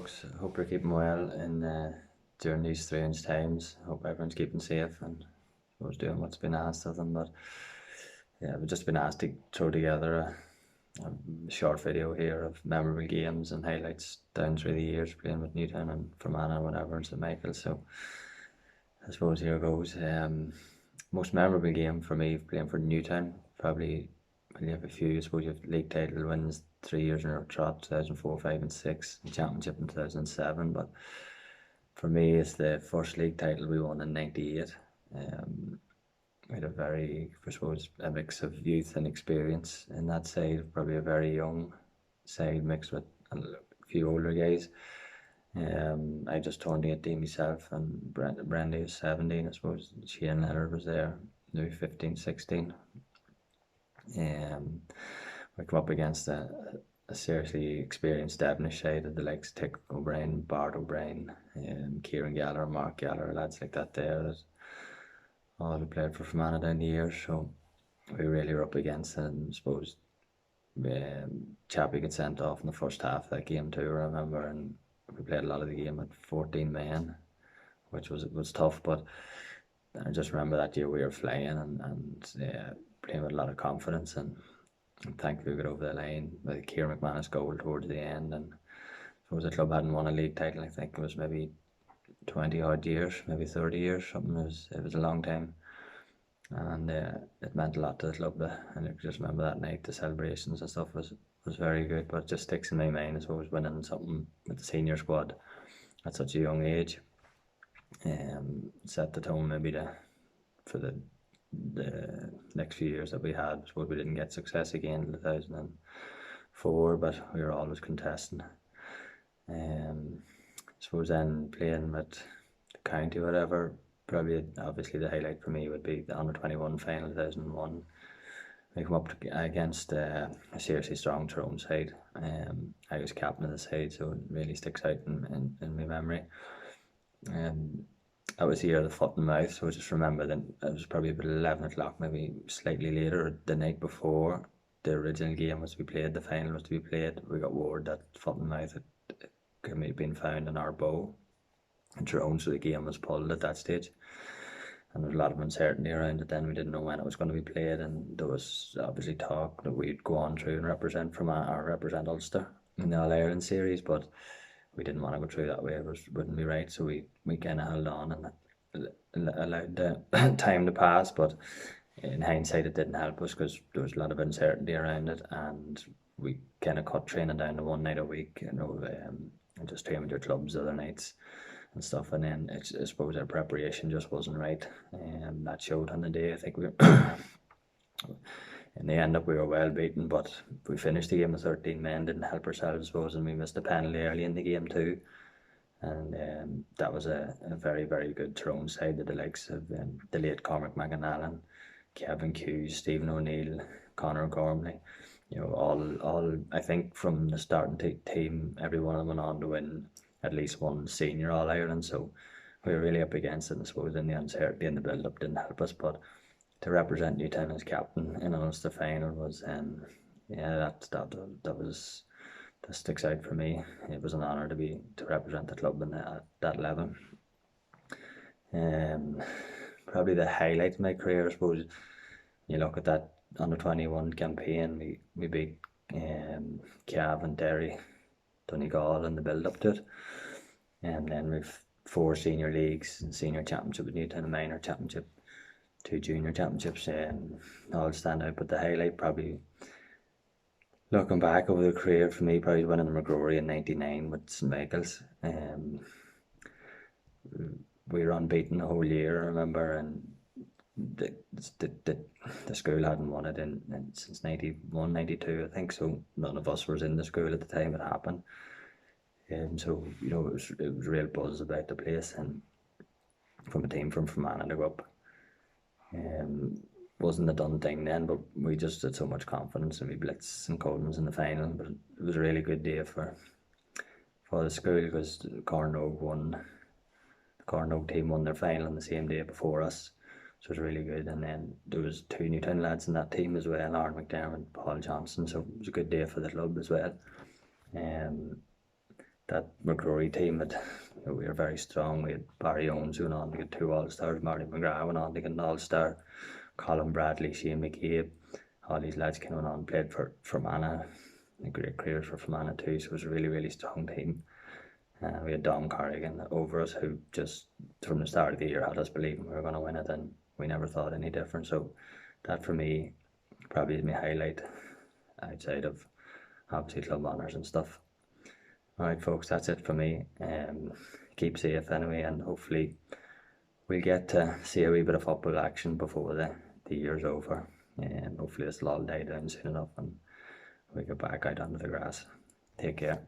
folks. Hope you're keeping well during these strange times. Hope everyone's keeping safe and was doing what's been asked of them. But yeah, we've just been asked to throw together a short video here of memorable games and highlights down through the years playing with Newtown and Fermanagh and whatever and St Michael. So I suppose here goes. Most memorable game for me playing for Newtown, probably. You have a few. I suppose you have league title wins 3 years in a trot, 2004, 5 and 6, and championship in 2007. But for me, it's the first league title we won in '98. We had a very, I suppose, a mix of youth and experience in that side. Probably a very young side mixed with a few older guys. I just turned 18 myself, and Brandy was 17, I suppose. Shane Leonard was there, maybe 15, 16. We come up against a seriously experienced Devonish side of the likes of Tick O'Brien, Bart O'Brien, Kieran Gallagher, Mark Gallagher, lads like that there that all who played for Fermanagh down the years. So we really were up against it, and I suppose Chappie got sent off in the first half of that game too, I remember, and we played a lot of the game with 14 men, which was tough, but I just remember that year we were flying and playing with a lot of confidence, and thankfully we got over the line with Kieran McManus goal towards the end. And I suppose the club hadn't won a league title, I think it was maybe 20 odd years, maybe 30 years, something. It was a long time, and it meant a lot to the club. And I just remember that night, the celebrations and stuff was very good, but it just sticks in my mind, I suppose, winning something with the senior squad at such a young age. Set the tone maybe for the next few years that we had. I suppose we didn't get success again in 2004, but we were always contesting. I suppose then playing with the county, whatever, probably obviously the highlight for me would be the under 21 final 2001. We come up against a seriously strong Tyrone side. I was captain of the side, so it really sticks out in my memory. That was the year of the foot and mouth, so I just remember that it was probably about 11 o'clock, maybe slightly later, the night before the original game was to be played, the final was to be played. We got word that foot and mouth had been found in our bow in Tyrone, so the game was pulled at that stage. And there was a lot of uncertainty around it then. We didn't know when it was going to be played, and there was obviously talk that we'd go on through and represent Ulster in the All-Ireland series, but we didn't want to go through that way. It wouldn't be right, so we kind of held on and allowed the time to pass. But in hindsight, it didn't help us because there was a lot of uncertainty around it, and we kind of cut training down to one night a week, and just train with your clubs the other nights and stuff. And then I suppose our preparation just wasn't right, and that showed on the day. I think we in the end we were well beaten, but we finished the game with 13 men, didn't help ourselves, I suppose, and we missed a penalty early in the game too. And that was a very, very good Tyrone side of the likes of the late Cormac McAnallen, Kevin Hughes, Stephen O'Neill, Conor Gormley. All I think from the starting team, every one of them went on to win at least one senior All-Ireland, so we were really up against it. And I suppose in the uncertainty and the build-up didn't help us, but to represent Newtown as captain in an Ulster final was, that sticks out for me. It was an honour to represent the club at that level. Probably the highlight of my career, I suppose. You look at that under 21 campaign, we beat Cav and Derry, Donegal in the build up to it, and then we've 4 senior leagues and senior championship with Newtown, a minor championship, 2 junior championships, all stand out. But the highlight, probably looking back over the career for me, probably winning the McGrory in '99 with St Michael's. We were unbeaten the whole year, I remember, and the school hadn't won it since '91, '92, I think. So none of us was in the school at the time it happened, and so it was real buzz about the place, and from a team from Fermanagh to go up. Wasn't a done thing then, but we just had so much confidence, and we blitzed and Coldens in the final. But it was a really good day for the school, because the Cornogue team won their final on the same day before us, so it was really good. And then there was 2 Newtown lads in that team as well, Aaron McDermott, Paul Johnson, so it was a good day for the club as well. that McCrory team had, we were very strong. We had Barry Owens who went on to get 2 All-Stars, Marty McGrath went on to get an All-Star, Colin Bradley, Shane McCabe, all these lads came on and played for Fermanagh, great careers for Fermanagh too, so it was a really, really strong team. We had Dom Corrigan over us, who just from the start of the year had us believing we were going to win it, and we never thought any different. So that for me probably is my highlight outside of obviously club honours and stuff. Alright folks, that's it for me. Keep safe anyway, and hopefully we'll get to see a wee bit of football action before the year's over. Hopefully this will all die down soon enough and we get back out onto the grass. Take care.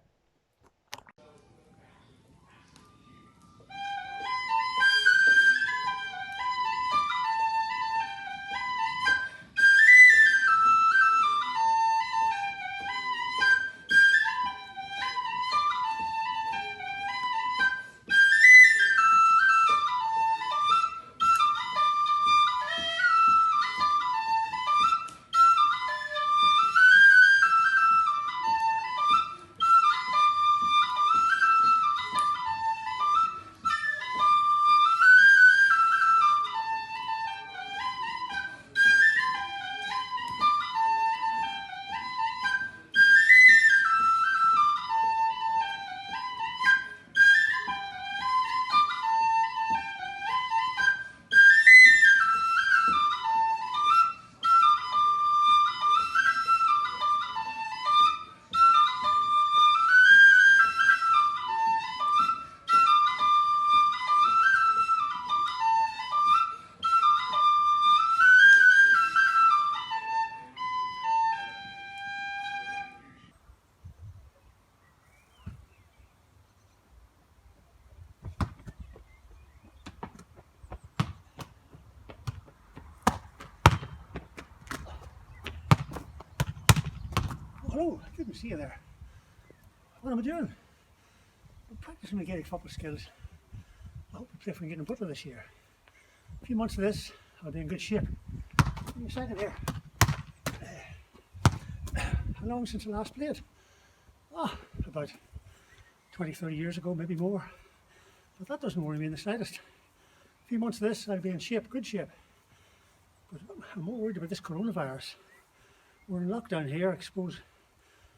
Hello, I didn't see you there. What am I doing? I'm practicing my Gaelic football skills. I hope to play for Gaelic Butler this year. A few months of this, I'll be in good shape. Give me a second here. How long since I last played? About 20, 30 years ago, maybe more. But that doesn't worry me in the slightest. A few months of this, I'll be in shape, good shape. But I'm more worried about this coronavirus. We're in lockdown here, I suppose.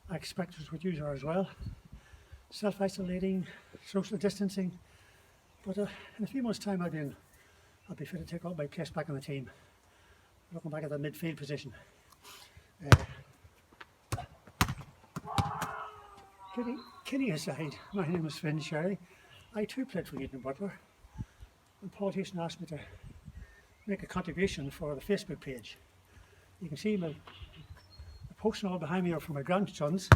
I expect it's what you are as well. Self-isolating, social distancing. But in a few months' time, I'll be fit to take up my place back on the team. Looking back at that midfield position. Kidding aside, my name is Finn Sherry. I too played for Gaelic Butler. And Paul Houston asked me to make a contribution for the Facebook page. You can see the posts all behind me are for my grandsons.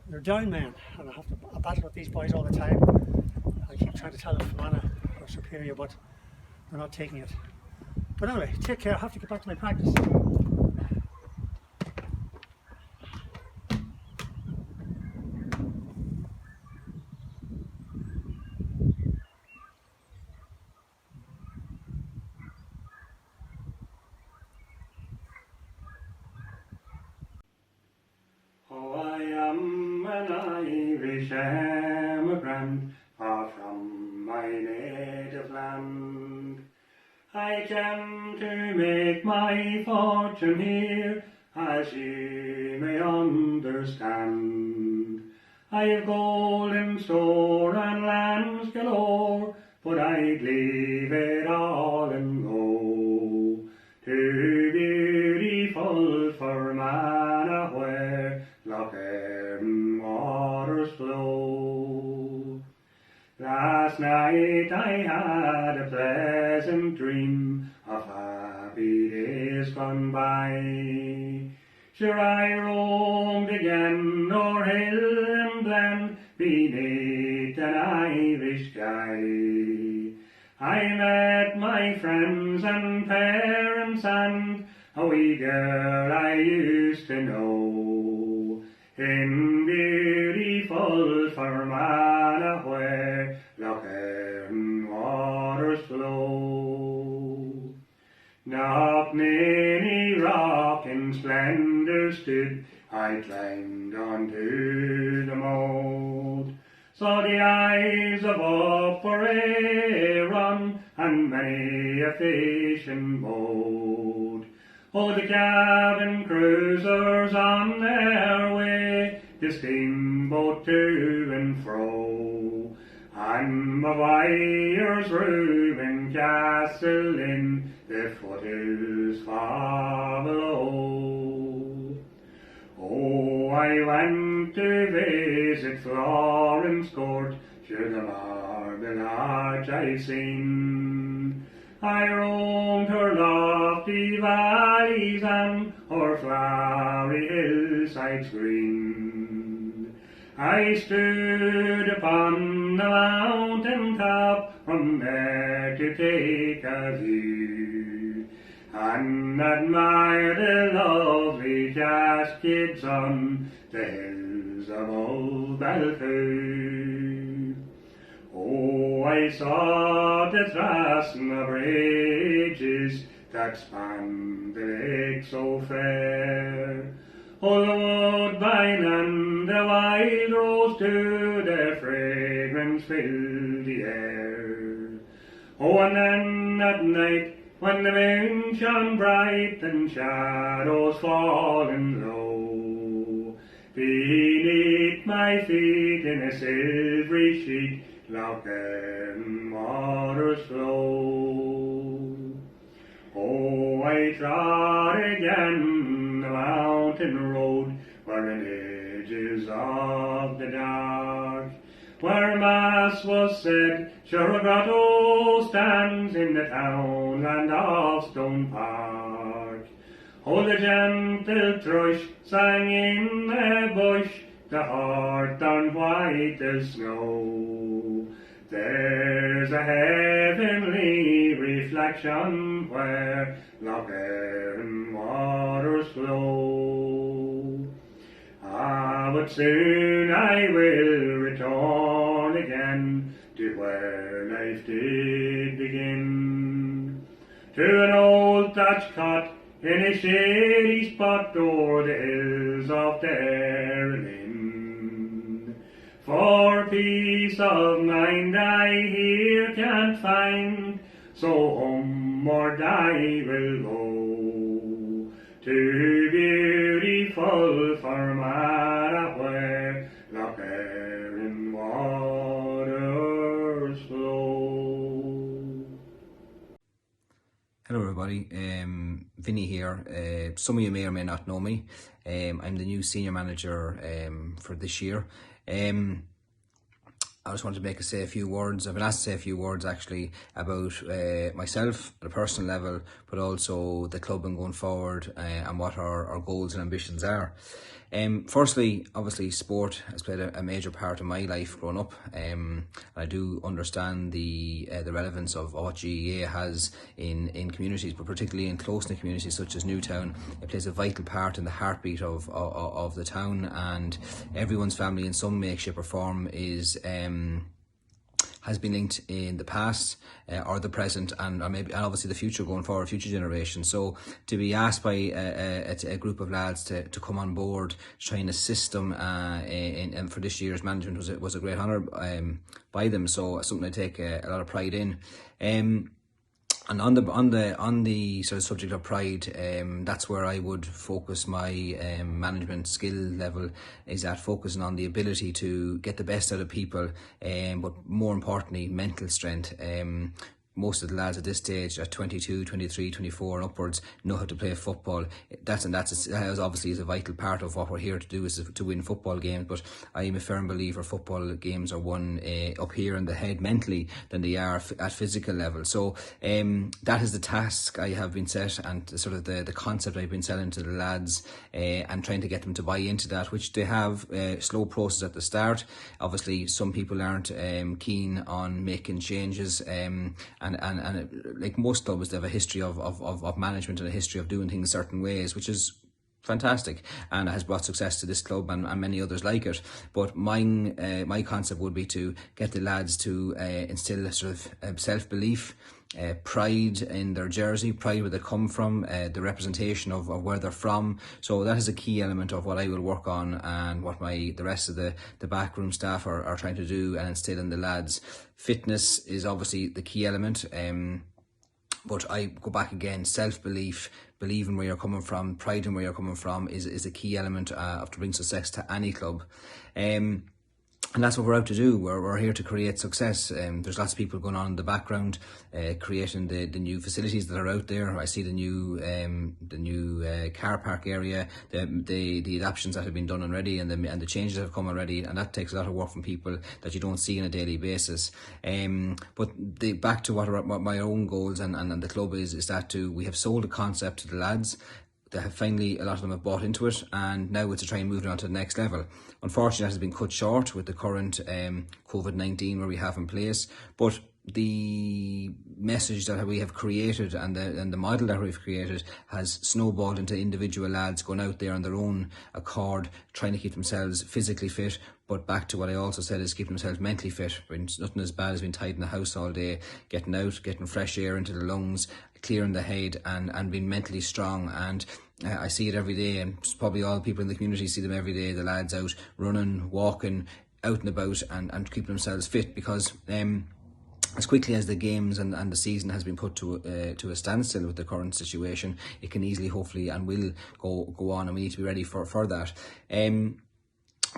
They're down men, and I battle with these boys all the time. I keep trying to tell them Fermanagh are superior, but they're not taking it. But anyway, take care. I have to get back to my practice. An Irish emigrant, far from my native land. I came to make my fortune here, as ye may understand. I have gold in store and lands galore, but I'd leave it all and go to beautiful Fermanagh, where Loch Erin waters flow. Last night I had a pleasant dream of happy days gone by. Sure I roamed again o'er hill and glen beneath an Irish sky. I met my friends and parents and a wee girl I used to know in beautiful Fermanagh, where Loch Erin waters flow. Knocknany rock in splendour stood, I climbed onto the moat. saw the eyes of Opera run, and many a fishing boat. Oh, the cabin cruisers on their way, the steamboat to and fro, and Maguire's room in Castle in the foothills far below. Oh, I went to visit Florence Court, sure the marble arch I've seen. I roamed her lofty valleys and her flowery hillsides green. I stood upon the mountain top from there to take a view, and admire the lovely cascades on the hills of old Balcoo. Oh, I saw the Thrasna bridges that span the lake so fair. Oh, the woodbine and the wild rose to their fragrance fill the air. Oh, and then at night, when the moon shone bright and shadows falling low, beneath my feet in a silvery sheet, Loch Erin waters flow. Oh, I trod again the mountain road, where in ages of the dark, where mass was said, sure a grotto stands in the townland of Stone Park. Oh, the gentle thrush sang in the bush, the hawthorn white as snow. There's a heavenly reflection where Loch Erin waters flow. Ah, but soon I will return again to where life did begin, to an old thatched cot in a shady spot o'er the hills of Derrylin. For peace of mind I here can't find, so homeward I will go to beautiful Fermanagh, where Loch Erin waters flow. Hello everybody, Vinny here. Some of you may or may not know me. I'm the new senior manager for this year. I just wanted to say a few words. I've been asked to say a few words actually about myself at a personal level, but also the club and going forward and what our goals and ambitions are. Firstly, obviously sport has played a major part of my life growing up. I do understand the relevance of what GEA has in communities, but particularly in close-knit communities such as Newtown. It plays a vital part in the heartbeat of the town, and everyone's family in some way, shape or form has been linked in the past or the present, and obviously the future going forward, future generations. So to be asked by a group of lads to come on board to try and assist them and for this year's management was a great honour by them. So something I take a lot of pride in. And on the sort of subject of pride, that's where I would focus my management skill level, is at focusing on the ability to get the best out of people, but more importantly, mental strength. Most of the lads at this stage, at 22, 23, 24 and upwards, know how to play football. That obviously is a vital part of what we're here to do, is to win football games. But I am a firm believer football games are won up here in the head mentally than they are at physical level. So that is the task I have been set, and sort of the concept I've been selling to the lads, and trying to get them to buy into that, which they have. Slow process at the start. Obviously, some people aren't keen on making changes, and like most clubs, they have a history of management and a history of doing things certain ways, which is fantastic and has brought success to this club and many others like it. But my concept would be to get the lads to instill a sort of self-belief pride in their jersey, pride where they come from, the representation of where they're from. So that is a key element of what I will work on, and what the rest of the backroom staff are trying to do and instill in the lads. Fitness is obviously the key element. But I go back again, self-belief, believing where you're coming from, pride in where you're coming from is a key element to bring success to any club. And that's what we're out to do. We're here to create success. There's lots of people going on in the background, creating the new facilities that are out there. I see the new car park area, the adaptations that have been done already, and the changes that have come already, and that takes a lot of work from people that you don't see on a daily basis. But back to what my own goals and the club is that we have sold a concept to the lads. They have finally, a lot of them have bought into it, and now it's to try and move it on to the next level. Unfortunately, that has been cut short with the current COVID-19 where we have in place, but the message that we have created and the model that we've created has snowballed into individual lads going out there on their own accord, trying to keep themselves physically fit, but back to what I also said is keeping themselves mentally fit. Nothing as bad as being tied in the house all day, getting out, getting fresh air into the lungs, clearing the head, and being mentally strong. And I see it every day, and probably all people in the community see them every day, the lads out running, walking, out and about, and keeping themselves fit, because as quickly as the games and the season has been put to a standstill with the current situation, it can easily, hopefully, and will go on, and we need to be ready for that.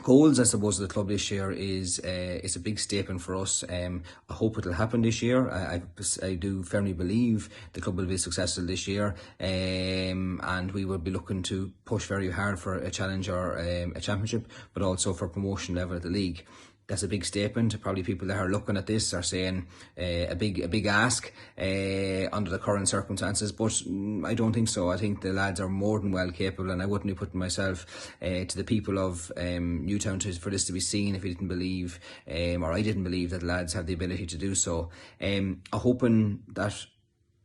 Goals, I suppose, of the club this year is a big statement for us. I hope it'll happen this year. I do firmly believe the club will be successful this year, and we will be looking to push very hard for a challenge or a championship, but also for promotion level at the league. That's a big statement. Probably people that are looking at this are saying a big ask under the current circumstances, but I don't think so. I think the lads are more than well capable, and I wouldn't be putting myself to the people of Newtown for this to be seen if we didn't believe, or I didn't believe, that the lads have the ability to do so. I'm hoping that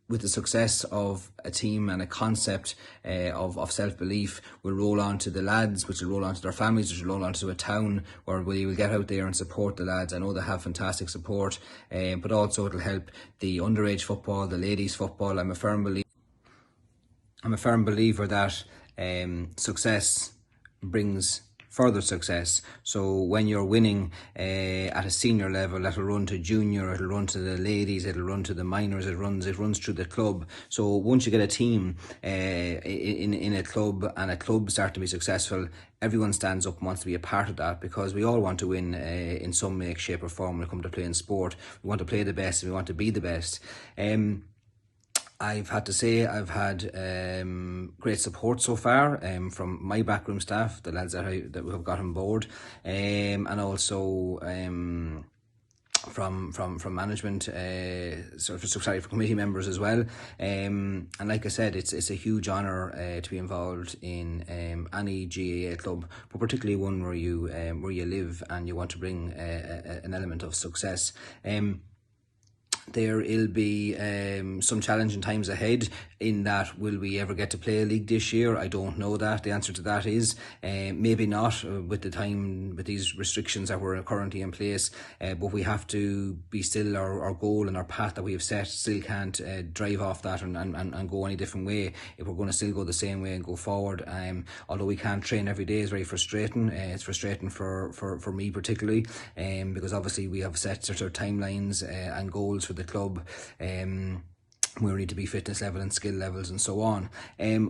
with the success of a team and a concept of self-belief, will roll on to the lads, which will roll on to their families, which will roll on to a town where we will get out there and support the lads. I know they have fantastic support, but also it'll help the underage football, the ladies football. I'm a firm believer that success brings further success. So when you're winning at a senior level, that'll run to junior, it'll run to the ladies, it'll run to the minors, it runs through the club. So once you get a team in a club, and a club start to be successful, everyone stands up and wants to be a part of that, because we all want to win in some way, shape or form when it comes to playing sport. We want to play the best and we want to be the best. I've had to say I've had great support so far from my backroom staff, the lads that we have got on board, and also from management, for committee members as well. And like I said, it's a huge honour to be involved in any GAA club, but particularly one where you live and you want to bring an element of success. There will be some challenging times ahead, in that will we ever get to play a league this year? I don't know that. The answer to that is maybe not with these restrictions that were currently in place, but we have to be still our goal and our path that we have set. Still can't drive off that and go any different way if we're going to still go the same way and go forward. Although we can't train every day, is very frustrating. It's frustrating for me particularly, because obviously we have set sort of timelines and goals for the club, where we need to be fitness level and skill levels and so on.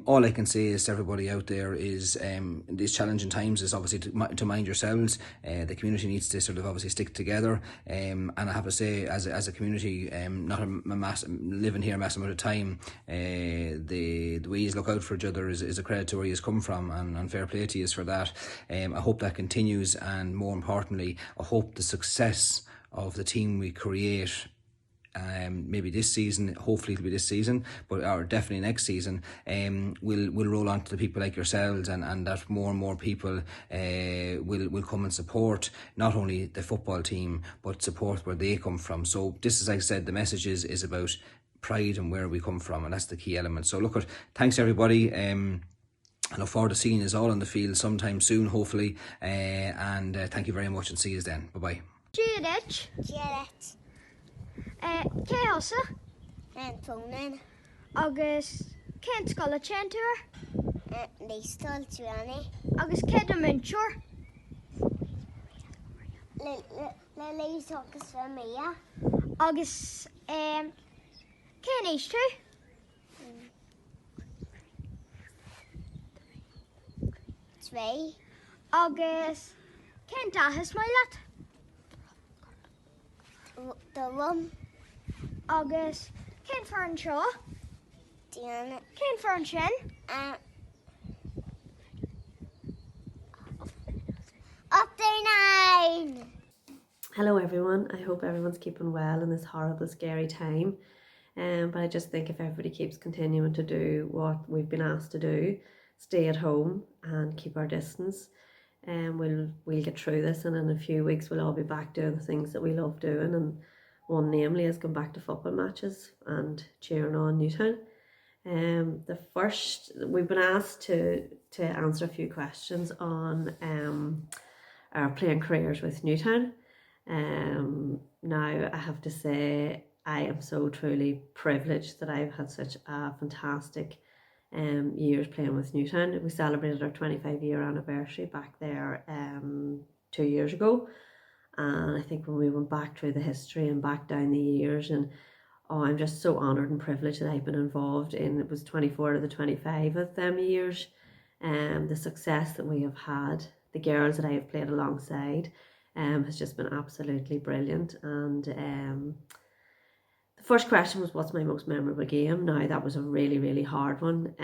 All I can say is to everybody out there is in these challenging times is obviously to mind yourselves. The community needs to sort of obviously stick together, and I have to say, as a community, not living here a massive amount of time, the way you look out for each other is a credit to where you come from, and fair play to you for that. I hope that continues, and more importantly, I hope the success of the team we create, maybe this season, hopefully it'll be this season, or definitely next season, will roll on to the people like yourselves, and that more and more people will come and support not only the football team, but support where they come from. So this, as I said, the message is about pride and where we come from, and that's the key element. So look, thanks everybody. I look forward to seeing us all on the field sometime soon, hopefully, and thank you very much, and see you then. Bye bye. Jared. Cé hosa? Antonin. Agus cén scoil túr? Lístal Triani. Agus céad a minseúr? Le lís agus fe mia. Agus cén éis tú? Twee. Agus cén dahas mai leat? Dulum. Agus cén fearn seo? Diana. Cén fearn sin? Up there 9. Hello everyone, I hope everyone's keeping well in this horrible scary time, but I just think if everybody keeps continuing to do what we've been asked to do, stay at home and keep our distance, we'll get through this, and in a few weeks we'll all be back doing the things that we love doing, and one namely is going back to football matches and cheering on Newtown. We've been asked to answer a few questions on our playing careers with Newtown. Now I have to say I am so truly privileged that I've had such a fantastic years playing with Newtown. We celebrated our 25-year anniversary back there 2 years ago, and I think when we went back through the history and back down the years, and I'm just so honoured and privileged that I've been involved in, it was 24 of the 25 of them years, and the success that we have had, the girls that I have played alongside, has just been absolutely brilliant. And the first question was, what's my most memorable game? Now that was a really hard one.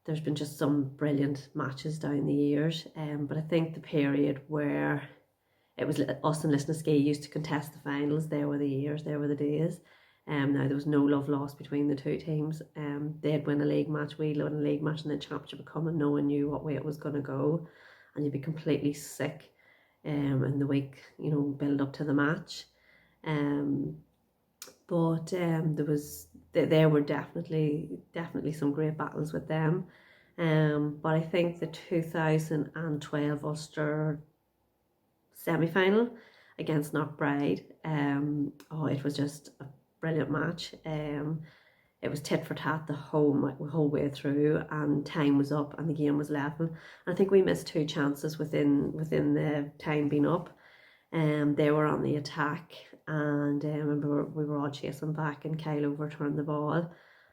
There's been just some brilliant matches down the years, but I think the period where it was us and Lisnaskea used to contest the finals, there were the years, there were the days. Now there was no love lost between the two teams. They'd win a league match, we'd win a league match, and then championship would come and no one knew what way it was going to go, and you'd be completely sick in the week, build up to the match. But there were definitely some great battles with them. But I think the 2012 Ulster semi-final against Knockbride, it was just a brilliant match. It was tit for tat the whole way through, and time was up and the game was level. And I think we missed 2 chances within the time being up. They were on the attack, and I remember we were all chasing back, and Kyle overturned the ball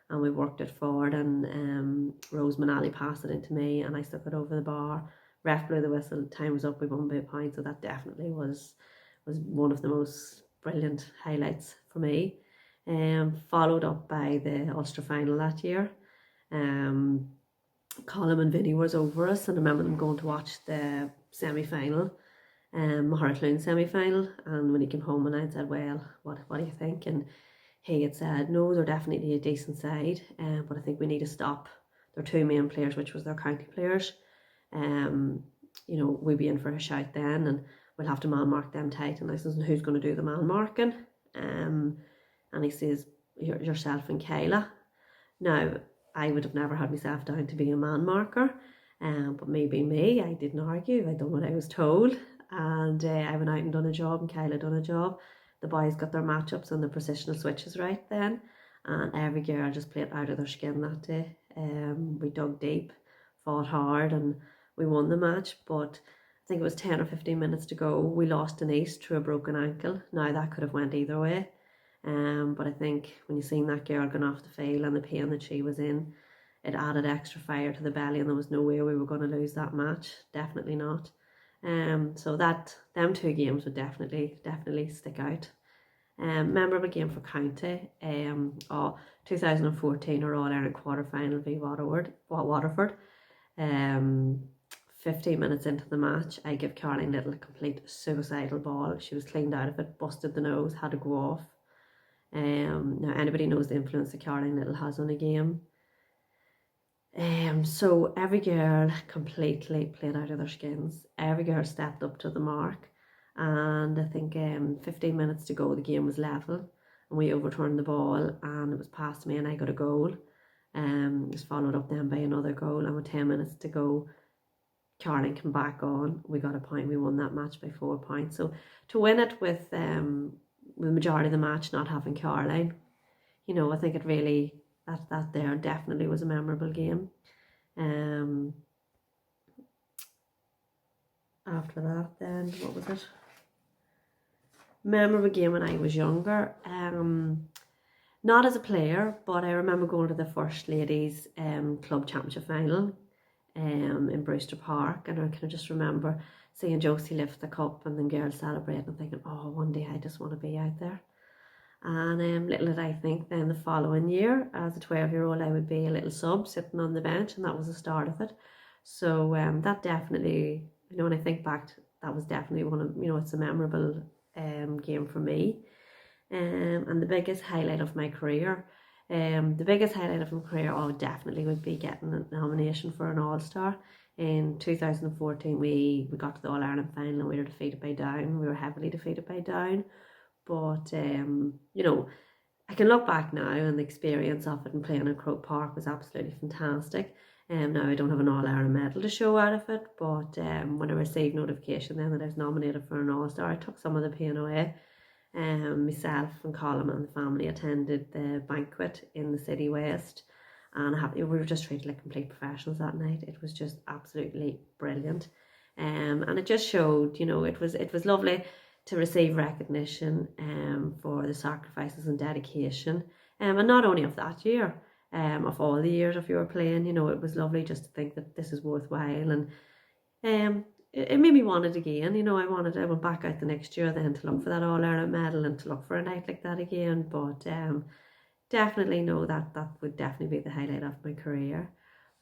and we worked it forward, and Rose Manali passed it into me and I stuck it over the bar. Ref blew the whistle, time was up, we won by a point. So that definitely was one of the most brilliant highlights for me. Followed up by the Ulster final that year. Colin and Vinny was over us, and I remember them going to watch the semi-final, Maharacloon semi-final, and when he came home and I said, well, what do you think? And he had said, no, they're definitely a decent side, but I think we need to stop their 2 main players, which was their county players. We'd be in for a shout then, and we'll have to man mark them tight. And I says, who's going to do the man marking? And he says, yourself and Kayla. Now, I would have never had myself down to be a man marker, but me being me, I didn't argue. I done what I was told, and I went out and done a job, and Kayla done a job. The boys got their matchups and the positional switches right then, and every girl just played out of their skin that day. We dug deep, fought hard, and we won the match. But I think it was 10 or 15 minutes to go. We lost Denise through a broken ankle. Now that could have went either way. But I think when you seen that girl going off the field and the pain that she was in, it added extra fire to the belly, and there was no way we were going to lose that match. Definitely not. So them 2 games would definitely stick out. Memorable game for county. 2014 our All-Ireland quarter-final v Waterford. 15 minutes into the match, I give Caroline Little a complete suicidal ball. She was cleaned out of it, busted the nose, had to go off. Now anybody knows the influence that Caroline Little has on a game. So every girl completely played out of their skins. Every girl stepped up to the mark, and I think 15 minutes to go, the game was level, and we overturned the ball, and it was past me, and I got a goal. It was followed up then by another goal, and with 10 minutes to go, Caroline came back on. We got a point. We won that match by 4 points. So to win it with the majority of the match not having Caroline, you know, I think it really, that there definitely was a memorable game. After that, then what was it? Memorable game when I was younger. Not as a player, but I remember going to the First Ladies Club Championship final in Brewster Park, and I kind of just remember seeing Josie lift the cup and then girls celebrating and thinking, oh, one day I just want to be out there. And little did I think then the following year, as a 12-year-old, I would be a little sub sitting on the bench, and that was the start of it. So that definitely, you know, when I think back, that was definitely one of, you know, it's a memorable game for me. And the biggest highlight of my career, oh, definitely would be getting a nomination for an All-Star. In 2014, we got to the All-Ireland final and we were defeated by Down. We were heavily defeated by Down. But, you know, I can look back now and the experience of it and playing at Croke Park was absolutely fantastic. Now I don't have an All-Ireland medal to show out of it, but when I received notification then that I was nominated for an All-Star, I took some of the pain away. Myself and Colin and the family attended the banquet in the City West, and we were just treated like complete professionals that night. It was just absolutely brilliant, and it just showed, you know, it was lovely to receive recognition for the sacrifices and dedication, and not only of that year, of all the years of your playing. You know, it was lovely just to think that this is worthwhile, and it made me want it again. You know, I went back out the next year then to look for that All-Ireland medal and to look for a night like that again. But definitely know that would definitely be the highlight of my career.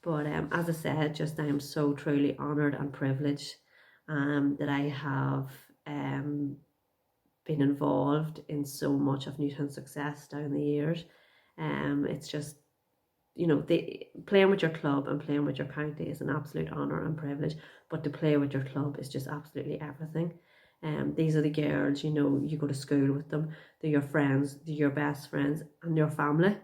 But as I said, just I am so truly honoured and privileged that I have been involved in so much of Newtown's success down the years. It's just, you know, playing with your club and playing with your county is an absolute honour and privilege, but to play with your club is just absolutely everything. These are the girls, you know, you go to school with them, they're your friends, they're your best friends and your family.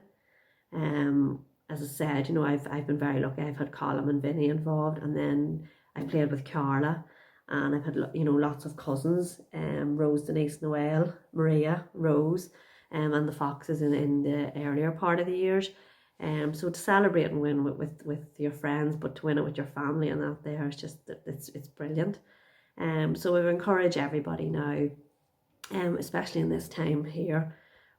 As I said, you know, I've been very lucky. I've had Colin and Vinny involved, and then I played with Carla, and I've had, you know, lots of cousins, Rose, Denise, Noel, Maria, Rose, and the Foxes in the earlier part of the years. So to celebrate and win with your friends, but to win it with your family and that there is just, it's brilliant. So I would encourage everybody now, especially in this time here,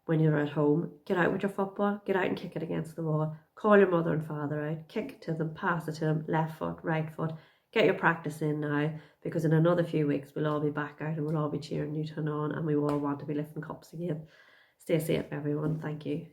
when you're at home, get out with your football, get out and kick it against the wall, call your mother and father out, kick it to them, pass it to them, left foot, right foot, get your practice in now, because in another few weeks we'll all be back out and we'll all be cheering Newtown on, and we all want to be lifting cups again. Stay safe everyone, thank you.